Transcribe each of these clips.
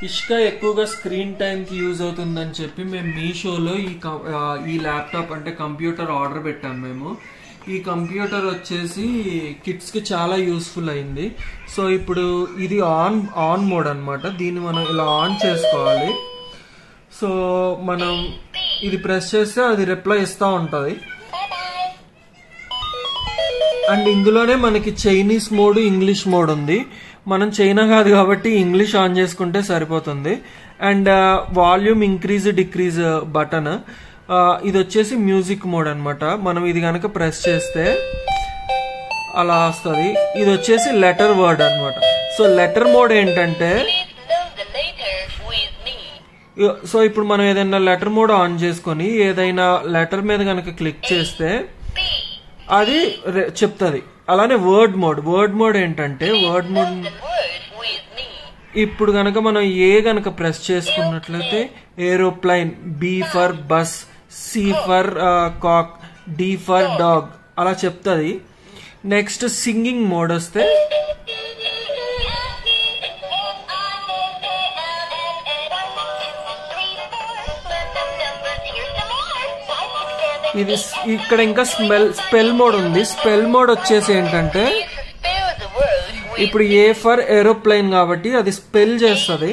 ఇష్కా ఎక్కువగా స్క్రీన్ టైంకి యూజ్ అవుతుందని చెప్పి మేము మీషోలో ఈ ల్యాప్టాప్ అంటే కంప్యూటర్ ఆర్డర్ పెట్టాము మేము. ఈ కంప్యూటర్ వచ్చేసి కిడ్స్కి చాలా యూస్ఫుల్ అయింది. సో ఇప్పుడు ఇది ఆన్ మోడ్ అనమాట. దీన్ని మనం ఇలా ఆన్ చేసుకోవాలి. సో మనం ఇది ప్రెస్ చేస్తే అది రిప్లై ఇస్తూ ఉంటుంది. అండ్ ఇందులోనే మనకి చైనీస్ మోడ్, ఇంగ్లీష్ మోడ్ ఉంది. మనం చైనా కాదు కాబట్టి ఇంగ్లీష్ ఆన్ చేసుకుంటే సరిపోతుంది. And volume increase decrease button, ఇది వచ్చేసి మ్యూజిక్ మోడ్ అనమాట. మనం ఇది కనుక ప్రెస్ చేస్తే అలా వస్తుంది. ఇది వచ్చేసి లెటర్ వర్డ్ అనమాట. సో లెటర్ మోడ్ ఏంటంటే, సో ఇప్పుడు మనం ఏదైనా లెటర్ మోడ్ ఆన్ చేసుకొని ఏదైనా లెటర్ మీద కనుక క్లిక్ చేస్తే అది చెప్తుంది. అలానే వర్డ్ మోడ్ ఏంటంటే, వర్డ్ మోడ్ ఇప్పుడు కనుక మనం గనక ప్రెస్ చేసుకున్నట్లయితే aeroplane, B for bus, C for cock, D for dog అలా చెప్తుంది. నెక్స్ట్ సింగింగ్ మోడ్ వస్తే ఇది ఇక్కడ ఇంకా స్పెల్ మోడ్ ఉంది. స్పెల్ మోడ్ వచ్చేసి ఏంటంటే, ఇప్పుడు ఏ ఫర్ ఏరోప్లేన్ కాబట్టి అది స్పెల్ చేస్తుంది.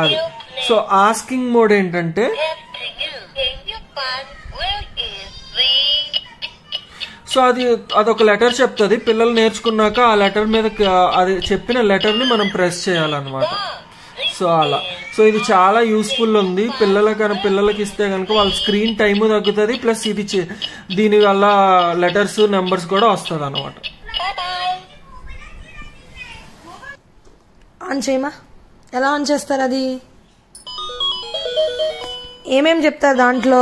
అది సో ఆస్కింగ్ మోడ్ ఏంటంటే, సో అదొక లెటర్ చెప్తుంది. పిల్లలు నేర్చుకున్నాక ఆ లెటర్ మీద అది చెప్పిన లెటర్ని మనం ప్రెస్ చేయాలన్నమాట. సో అలా. సో ఇది చాలా యూస్ఫుల్ ఉంది. పిల్లలకి ఇస్తే కనుక వాళ్ళ స్క్రీన్ టైమ్ తగ్గుతుంది. ప్లస్ ఇది దీని వల్ల లెటర్స్, నెంబర్స్ కూడా వస్తుంది అనమాట. ఆన్ చేయమా, ఎలా ఆన్ చేస్తారు? అది ఏమేం చెప్తారు దాంట్లో?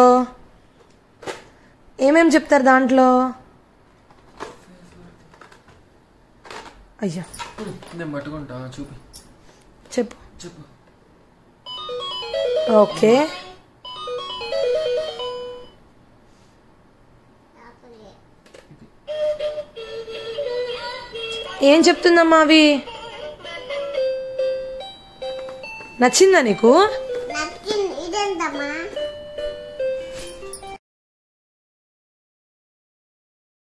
అయ్యా నేను పట్టుకుంటా, చూపి చెప్పు. ఓకే, ఏం చెప్తుందమ్మా? అవి నచ్చిందా నీకు?